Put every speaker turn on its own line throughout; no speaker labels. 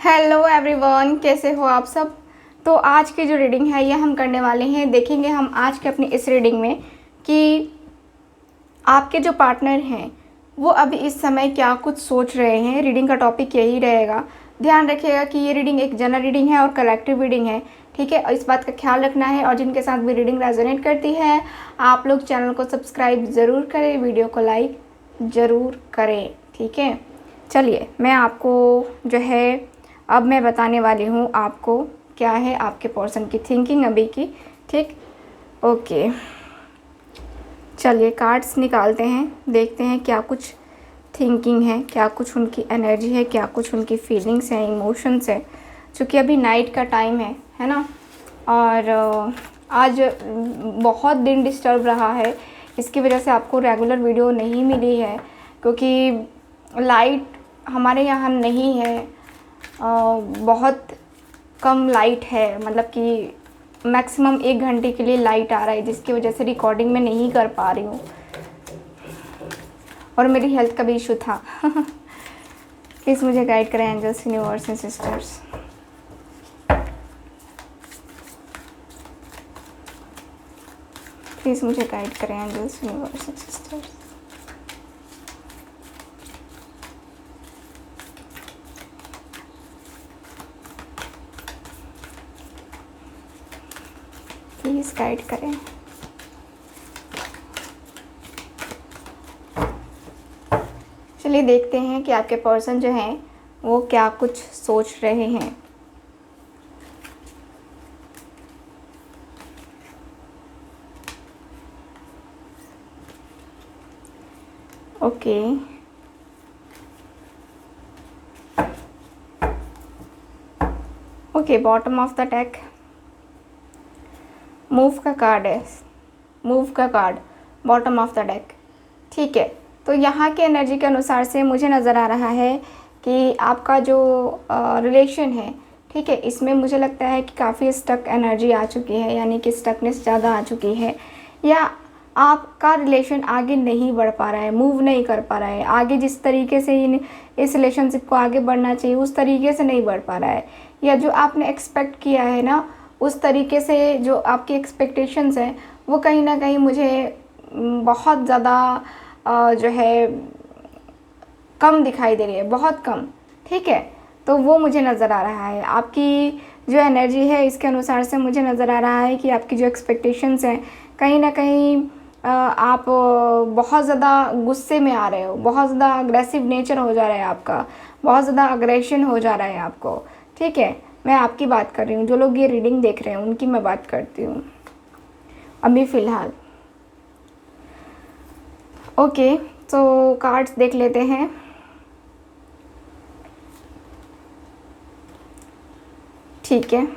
Hello everyone, कैसे हो आप सब। तो आज की जो रीडिंग है ये हम करने वाले हैं। देखेंगे हम आज के अपनी इस रीडिंग में कि आपके जो पार्टनर हैं वो अभी इस समय क्या कुछ सोच रहे हैं। रीडिंग का टॉपिक यही रहेगा। ध्यान रखिएगा कि ये रीडिंग एक जनरल रीडिंग है और कलेक्टिव रीडिंग है, ठीक है। इस बात का ख्याल रखना है। और जिनके साथ भी रीडिंग रेजोनेट करती है आप लोग चैनल को सब्सक्राइब ज़रूर करें, वीडियो को लाइक ज़रूर करें, ठीक है। चलिए मैं आपको जो है अब मैं बताने वाली हूँ आपको क्या है आपके पर्सन की थिंकिंग अभी की, ठीक। ओके, चलिए कार्ड्स निकालते हैं, देखते हैं क्या कुछ थिंकिंग है, क्या कुछ उनकी एनर्जी है, क्या कुछ उनकी फीलिंग्स हैं, इमोशंस है। चूँकि अभी नाइट का टाइम है ना। और आज बहुत दिन डिस्टर्ब रहा है, इसकी वजह से आपको रेगुलर वीडियो नहीं मिली है क्योंकि लाइट हमारे यहाँ नहीं है। बहुत कम लाइट है, मतलब कि मैक्सिमम 1 घंटे के लिए लाइट आ रहा है, जिसकी वजह से रिकॉर्डिंग में नहीं कर पा रही हूँ। और मेरी हेल्थ का भी इशू था। प्लीज़ मुझे गाइड करें angels, universe and sisters. Please मुझे गाइड करें angels, universe and sisters. Please guide करें। चलिए देखते हैं कि आपके पर्सन जो हैं वो क्या कुछ सोच रहे हैं। Okay, okay, bottom of the deck move का कार्ड है, मूव का card bottom of the deck, ठीक है। तो यहाँ के एनर्जी के अनुसार से मुझे नज़र आ रहा है कि आपका जो रिलेशन है, ठीक है, इसमें मुझे लगता है कि काफ़ी स्टक एनर्जी आ चुकी है, यानी कि स्टकनेस ज़्यादा आ चुकी है, या आपका रिलेशन आगे नहीं बढ़ पा रहा है, मूव नहीं कर पा रहा है आगे। जिस तरीके से इस रिलेशनशिप को आगे बढ़ना चाहिए उस तरीके से नहीं बढ़ पा रहा है, या जो आपने एक्सपेक्ट किया है ना उस तरीके से जो आपकी एक्सपेक्टेशंस हैं वो कहीं ना कहीं मुझे बहुत ज़्यादा जो है कम दिखाई दे रही है, बहुत कम, ठीक है। तो वो मुझे नज़र आ रहा है। आपकी जो एनर्जी है इसके अनुसार से मुझे नज़र आ रहा है कि आपकी जो एक्सपेक्टेशंस हैं कहीं ना कहीं आप बहुत ज़्यादा गुस्से में आ रहे हो, बहुत ज़्यादा अग्रेसिव नेचर हो जा रहा है आपका, बहुत ज़्यादा अग्रेशन हो जा रहा है आपको, ठीक है। मैं आपकी बात कर रही हूँ, जो लोग ये रीडिंग देख रहे हैं उनकी मैं बात करती हूँ अभी फ़िलहाल। ओके, तो कार्ड्स देख लेते हैं। ठीक है,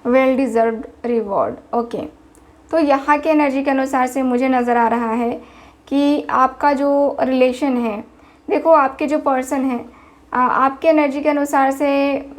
वेल डिज़र्व्ड रिवॉर्ड। ओके, तो यहाँ के एनर्जी के अनुसार से मुझे नज़र आ रहा है कि आपका जो रिलेशन है, देखो आपके जो पर्सन है आपके एनर्जी के अनुसार से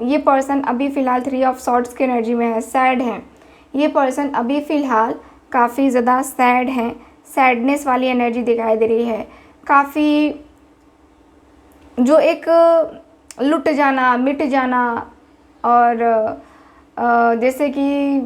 ये पर्सन अभी फ़िलहाल 3 ऑफ सॉर्ड्स की एनर्जी में है, सैड है। ये पर्सन अभी फ़िलहाल काफ़ी ज़्यादा सैड है, सैडनेस वाली एनर्जी दिखाई दे रही है। काफ़ी जो एक लुट जाना, मिट जाना, और जैसे कि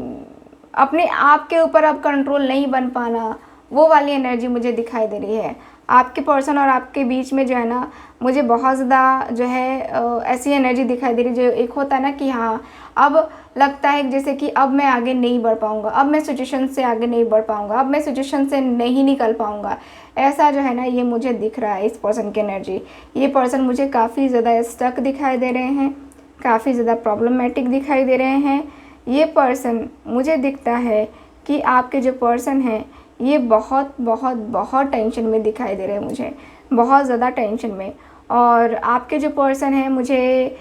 अपने आप के ऊपर अब कंट्रोल नहीं बन पाना, वो वाली एनर्जी मुझे दिखाई दे रही है। आपके पर्सन और आपके बीच में जो है ना मुझे बहुत ज़्यादा जो है ऐसी एनर्जी दिखाई दे रही है, जो एक होता है ना कि हाँ अब लगता है जैसे कि अब मैं आगे नहीं बढ़ पाऊँगा, अब मैं सिचुएशन से आगे नहीं बढ़ पाऊँगा, अब मैं सिचुएशन से नहीं निकल पाऊँगा। ऐसा जो है ना ये मुझे दिख रहा है इस पर्सन की एनर्जी। ये पर्सन मुझे काफ़ी ज़्यादा स्टक दिखाई दे रहे हैं, काफ़ी ज़्यादा प्रॉब्लमेटिक दिखाई दे रहे हैं। ये पर्सन मुझे दिखता है कि आपके जो पर्सन हैं ये बहुत बहुत बहुत टेंशन में दिखाई दे रहे हैं मुझे, बहुत ज़्यादा टेंशन में। और आपके जो पर्सन हैं मुझे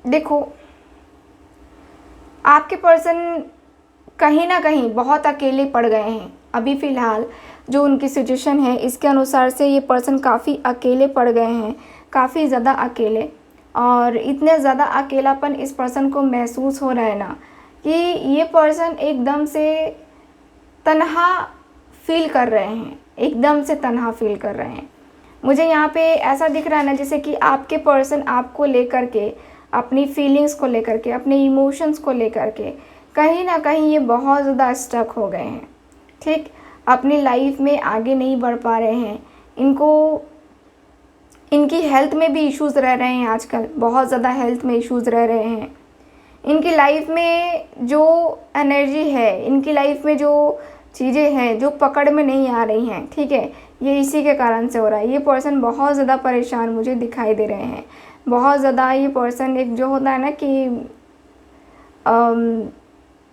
देखो आपके पर्सन कहीं ना कहीं बहुत अकेले पड़ गए हैं अभी फ़िलहाल। जो उनकी सिचुएशन है इसके अनुसार से ये पर्सन काफ़ी अकेले पड़ गए हैं, काफ़ी ज़्यादा अकेले। और इतने ज़्यादा अकेलापन इस पर्सन को महसूस हो रहा है ना कि ये पर्सन एकदम से तन्हा फील कर रहे हैं, एकदम से तन्हा फील कर रहे हैं। मुझे यहाँ पे ऐसा दिख रहा है ना, जैसे कि आपके पर्सन आपको लेकर के, अपनी फीलिंग्स को लेकर के, अपने इमोशंस को लेकर के कहीं ना कहीं ये बहुत ज़्यादा स्टक हो गए हैं। ठीक, अपनी लाइफ में आगे नहीं बढ़ पा रहे हैं। इनकी हेल्थ में भी इश्यूज़ रह रहे हैं आजकल, बहुत ज़्यादा हेल्थ में इश्यूज़ रह रहे हैं। इनकी लाइफ में जो एनर्जी है, इनकी लाइफ में जो चीज़ें हैं जो पकड़ में नहीं आ रही हैं, ठीक है, ये इसी के कारण से हो रहा है। ये पर्सन बहुत ज़्यादा परेशान मुझे दिखाई दे रहे हैं, बहुत ज़्यादा। ये पर्सन एक जो होता है ना कि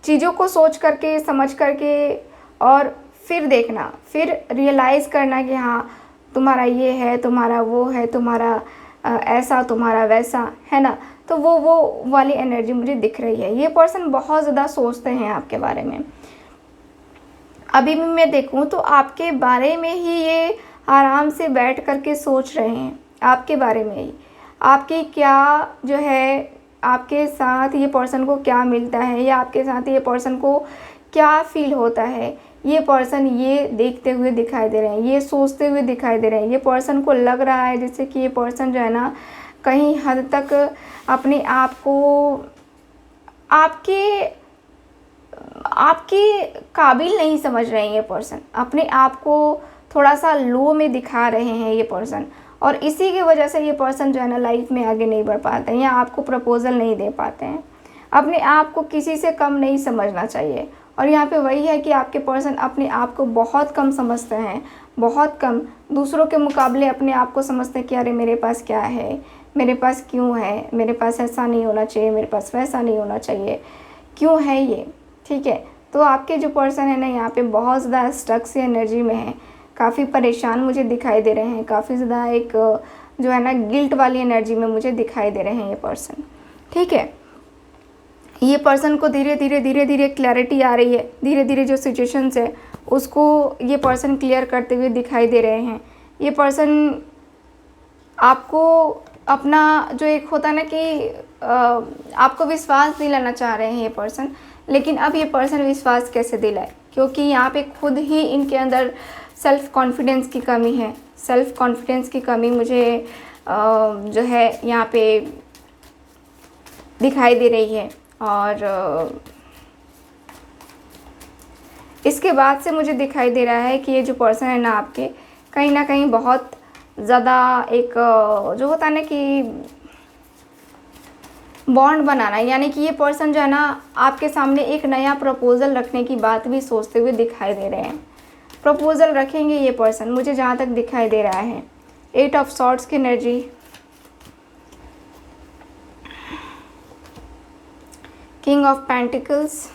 चीज़ों को सोच करके, समझ करके, और फिर देखना, फिर रियलाइज़ करना कि हाँ तुम्हारा ये है, तुम्हारा वो है, तुम्हारा ऐसा, तुम्हारा वैसा, है ना। तो वो वाली एनर्जी मुझे दिख रही है। ये पर्सन बहुत ज़्यादा सोचते हैं आपके बारे में। अभी भी मैं देखूं तो आपके बारे में ही ये आराम से बैठ करके सोच रहे हैं, आपके बारे में ही। आपकी क्या जो है, आपके साथ ये पर्सन को क्या मिलता है, या आपके साथ ये पर्सन को क्या फील होता है, ये पर्सन ये देखते हुए दिखाई दे रहे हैं, ये सोचते हुए दिखाई दे रहे हैं। ये पर्सन को लग रहा है जैसे कि ये पर्सन जो है ना कहीं हद तक अपने आप को आपके काबिल नहीं समझ रहे हैं। ये पर्सन अपने आप को थोड़ा सा लो में दिखा रहे हैं ये पर्सन, और इसी की वजह से ये पर्सन जो है ना लाइफ में आगे नहीं बढ़ पाते हैं, या आपको प्रपोजल नहीं दे पाते हैं। अपने आप को किसी से कम नहीं समझना चाहिए। और यहाँ पे वही है कि आपके पर्सन अपने आप को बहुत कम समझते हैं, बहुत कम। दूसरों के मुकाबले अपने आप को समझते हैं कि अरे मेरे पास क्या है, मेरे पास क्यों है, मेरे पास ऐसा नहीं होना चाहिए, मेरे पास वैसा नहीं होना चाहिए, क्यों है ये, ठीक है। तो आपके जो पर्सन है ना यहाँ पे बहुत ज़्यादा स्टक सी एनर्जी में है, काफ़ी परेशान मुझे दिखाई दे रहे हैं, काफ़ी ज़्यादा एक जो है ना गिल्ट वाली एनर्जी में मुझे दिखाई दे रहे हैं ये पर्सन, ठीक है। ये पर्सन को धीरे धीरे क्लैरिटी आ रही है, धीरे धीरे जो सिचुएशंस है उसको ये पर्सन क्लियर करते हुए दिखाई दे रहे हैं। ये पर्सन आपको अपना जो एक होता है ना कि आपको विश्वास दिलाना चाह रहे हैं ये पर्सन, लेकिन अब ये पर्सन विश्वास कैसे दिलाए, क्योंकि यहाँ पे खुद ही इनके अंदर सेल्फ़ कॉन्फिडेंस की कमी है। सेल्फ़ कॉन्फिडेंस की कमी मुझे जो है यहाँ पे दिखाई दे रही है। और इसके बाद से मुझे दिखाई दे रहा है कि ये जो पर्सन है ना कहीं बहुत ज़्यादा एक जो होता है ना कि बॉन्ड बनाना, यानी कि ये पर्सन जो है ना आपके सामने एक नया प्रपोज़ल रखने की बात भी सोचते हुए दिखाई दे रहे हैं। प्रपोज़ल रखेंगे ये पर्सन, मुझे जहाँ तक दिखाई दे रहा है। 8 ऑफ सॉर्ड्स की energy, king of pentacles,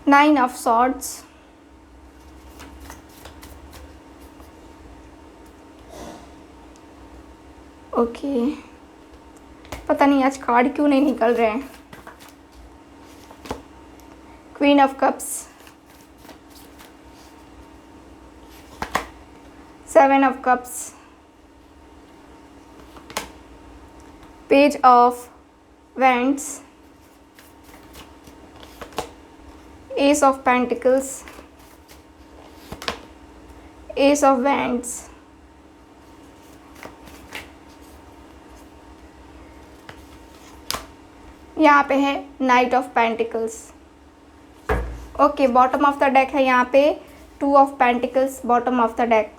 9 of swords, okay पता नहीं आज कार्ड क्यों नहीं निकल रहे हैं। Queen of cups, 7 of cups, page of wands, S of pentacles, S of wands, यहाँ पे है night of pentacles. Okay, bottom of the deck है यहाँ पे 2 of pentacles, bottom of the deck.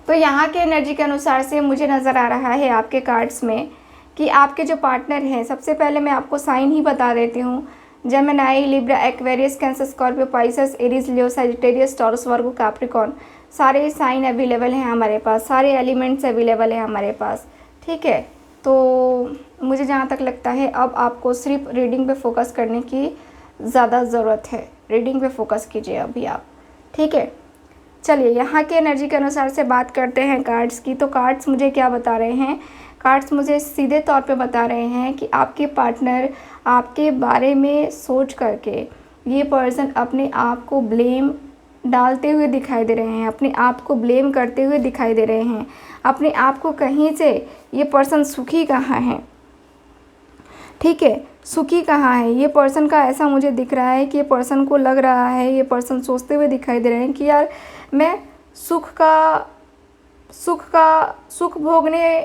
तो यहाँ के एनर्जी के अनुसार से मुझे नज़र आ रहा है आपके कार्ड्स में कि आपके जो पार्टनर हैं, सबसे पहले मैं आपको साइन ही बता देती हूँ। Gemini, Libra, Aquarius, Cancer, Scorpio, Pisces, Aries, Leo, Sagittarius, Taurus, Virgo, Capricorn, सारे साइन अवेलेबल हैं हमारे पास, सारे एलिमेंट्स अवेलेबल हैं हमारे पास, ठीक है। तो मुझे जहाँ तक लगता है अब आपको सिर्फ रीडिंग पे फोकस करने की ज़्यादा ज़रूरत है। रीडिंग पे फोकस कीजिए अभी आप, ठीक है। चलिए यहाँ के एनर्जी के अनुसार से बात करते हैं कार्ड्स की। तो कार्ड्स मुझे क्या बता रहे हैं? कार्ड्स मुझे सीधे तौर पे बता रहे हैं कि आपके पार्टनर आपके बारे में सोच करके ये पर्सन अपने आप को ब्लेम डालते हुए दिखाई दे रहे हैं, अपने आप को ब्लेम करते हुए दिखाई दे रहे हैं। अपने आप को कहीं से ये पर्सन सुखी कहाँ है, ठीक है। सुखी कहाँ है, ये पर्सन का ऐसा मुझे दिख रहा है कि ये पर्सन को लग रहा है, ये पर्सन सोचते हुए दिखाई दे रहे हैं कि यार मैं सुख भोगने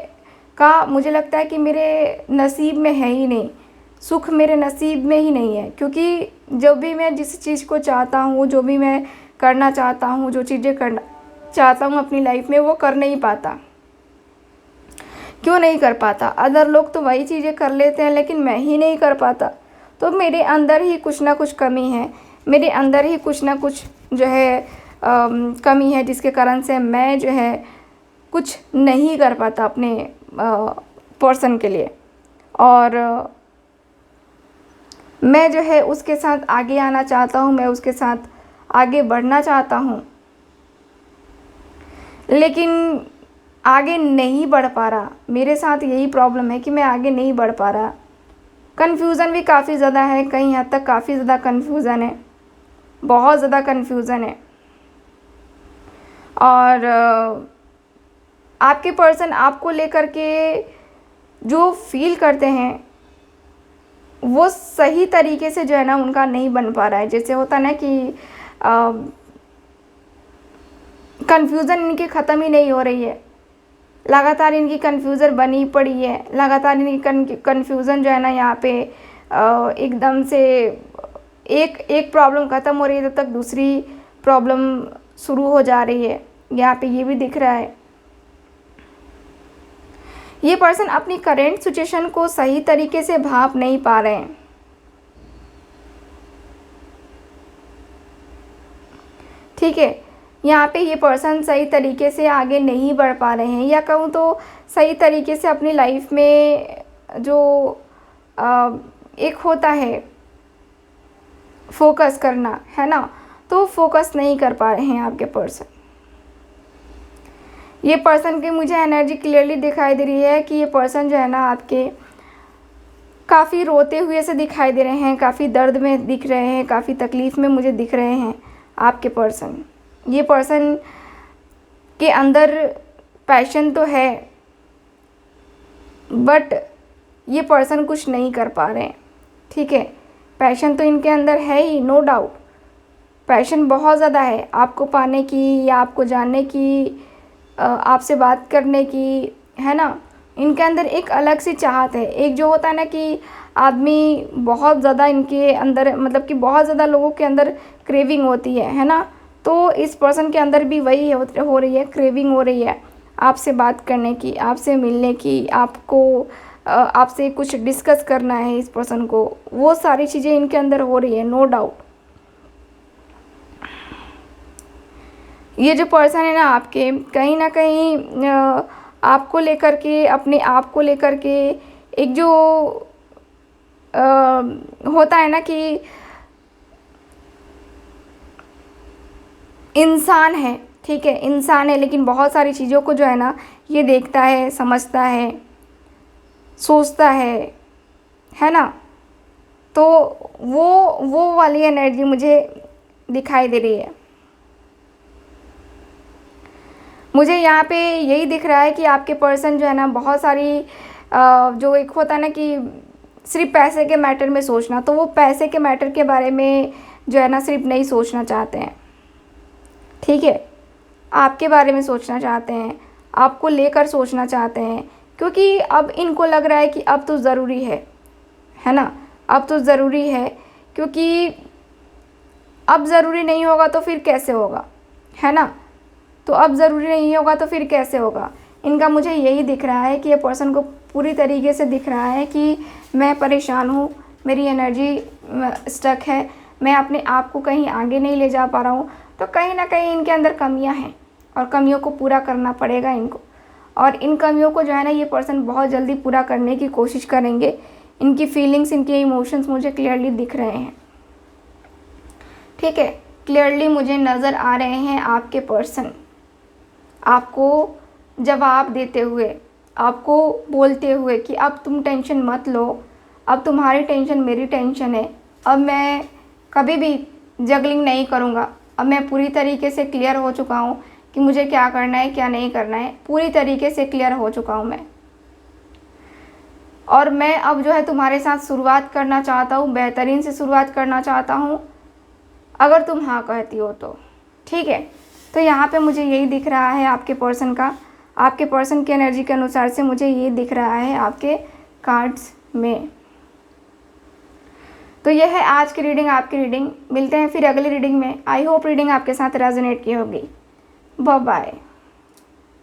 का मुझे लगता है कि मेरे नसीब में है ही नहीं, सुख मेरे नसीब में ही नहीं है। क्योंकि जब भी मैं जिस चीज़ को चाहता हूँ, जो भी मैं करना चाहता हूँ, जो चीज़ें करना चाहता हूँ अपनी लाइफ में, वो कर नहीं पाता। क्यों नहीं कर पाता? अदर लोग तो वही चीज़ें कर लेते हैं, लेकिन मैं ही नहीं कर पाता। तो मेरे अंदर ही कुछ ना कुछ कमी है, मेरे अंदर ही कुछ ना कुछ जो है कमी है, जिसके कारण से मैं जो है कुछ नहीं कर पाता अपने पर्सन के लिए। और मैं जो है उसके साथ आगे आना चाहता हूँ, मैं उसके साथ आगे बढ़ना चाहता हूँ, लेकिन आगे नहीं बढ़ पा रहा। मेरे साथ यही प्रॉब्लम है कि मैं आगे नहीं बढ़ पा रहा। कन्फ्यूज़न भी काफ़ी ज़्यादा है, कहीं हद तक काफ़ी ज़्यादा कन्फ्यूज़न है, बहुत ज़्यादा कन्फ्यूज़न है। और आपके पर्सन आपको लेकर के जो फील करते हैं वो सही तरीके से जो है ना उनका नहीं बन पा रहा है। जैसे होता ना कि कन्फ्यूज़न इनकी ख़त्म ही नहीं हो रही है, लगातार इनकी कन्फ्यूज़न बनी पड़ी है, लगातार इनकी कन्फ्यूज़न जो है ना यहाँ पे एकदम से एक प्रॉब्लम ख़त्म हो रही है तब तक दूसरी प्रॉब्लम शुरू हो जा रही है। यहाँ पे ये भी दिख रहा है। ये पर्सन अपनी करेंट सिचुएशन को सही तरीके से भाप नहीं पा रहे हैं। ठीक है, यहाँ पे ये पर्सन सही तरीके से आगे नहीं बढ़ पा रहे हैं, या कहूँ तो सही तरीके से अपनी लाइफ में जो एक होता है फोकस करना, है ना, तो फोकस नहीं कर पा रहे हैं आपके पर्सन। ये पर्सन की मुझे एनर्जी क्लियरली दिखाई दे रही है कि ये पर्सन जो है ना आपके काफ़ी रोते हुए से दिखाई दे रहे हैं, काफ़ी दर्द में दिख रहे हैं, काफ़ी तकलीफ़ में मुझे दिख रहे हैं आपके पर्सन। ये पर्सन के अंदर पैशन तो है, बट ये पर्सन कुछ नहीं कर पा रहे हैं। ठीक है, पैशन तो इनके अंदर है ही, नो डाउट, पैशन बहुत ज़्यादा है आपको पाने की, या आपको जानने की, आपसे बात करने की, है ना। इनके अंदर एक अलग सी चाहत है। एक जो होता है ना कि आदमी बहुत ज़्यादा इनके अंदर, मतलब कि बहुत ज़्यादा लोगों के अंदर क्रेविंग होती है ना, तो इस पर्सन के अंदर भी वही हो रही है, क्रेविंग हो रही है आपसे बात करने की, आपसे मिलने की, आपसे कुछ डिस्कस करना है इस पर्सन को, वो सारी चीज़ें इनके अंदर हो रही है, नो डाउट। ये जो पर्सन है ना आपके, कहीं ना कहीं आपको लेकर के, अपने आप को लेकर के एक जो होता है ना कि इंसान है, ठीक है, इंसान है, लेकिन बहुत सारी चीज़ों को जो है ना ये देखता है, समझता है, सोचता है ना। तो वो वाली एनर्जी मुझे दिखाई दे रही है। मुझे यहाँ पे यही दिख रहा है कि आपके पर्सन जो है ना बहुत सारी जो एक होता है ना कि सिर्फ पैसे के मैटर में सोचना, तो वो पैसे के मैटर के बारे में जो है ना सिर्फ नहीं सोचना चाहते हैं। ठीक है, आपके बारे में सोचना चाहते हैं, आपको लेकर सोचना चाहते हैं, क्योंकि अब इनको लग रहा है कि अब तो ज़रूरी है ना, अब तो ज़रूरी है, क्योंकि अब ज़रूरी नहीं होगा तो फिर कैसे होगा, है ना। तो अब ज़रूरी नहीं होगा तो फिर कैसे होगा, इनका मुझे यही दिख रहा है कि ये पर्सन को पूरी तरीके से दिख रहा है कि मैं परेशान हूँ, मेरी एनर्जी स्टक है, मैं अपने आप को कहीं आगे नहीं ले जा पा रहा हूँ। तो कहीं ना कहीं इनके अंदर कमियां हैं और कमियों को पूरा करना पड़ेगा इनको, और इन कमियों को जो है ना ये पर्सन बहुत जल्दी पूरा करने की कोशिश करेंगे। इनकी फीलिंग्स, इनके इमोशंस मुझे क्लियरली दिख रहे हैं। ठीक है, क्लियरली मुझे नज़र आ रहे हैं आपके पर्सन आपको जवाब देते हुए, आपको बोलते हुए कि अब तुम टेंशन मत लो, अब तुम्हारी टेंशन मेरी टेंशन है, अब मैं कभी भी जगलिंग नहीं करूँगा, अब मैं पूरी तरीके से क्लियर हो चुका हूँ कि मुझे क्या करना है क्या नहीं करना है, पूरी तरीके से क्लियर हो चुका हूँ मैं। और मैं अब जो है तुम्हारे साथ शुरुआत करना चाहता हूँ, बेहतरीन से शुरुआत करना चाहता हूँ, अगर तुम हाँ कहती हो तो। ठीक है, तो यहाँ पे मुझे यही दिख रहा है आपके पर्सन का, आपके पर्सन की एनर्जी के अनुसार से मुझे ये दिख रहा है आपके कार्ड्स में। तो यह है आज की रीडिंग, आपकी रीडिंग। मिलते हैं फिर अगली रीडिंग में। आई होप रीडिंग आपके साथ रेजोनेट की होगी। Bye bye.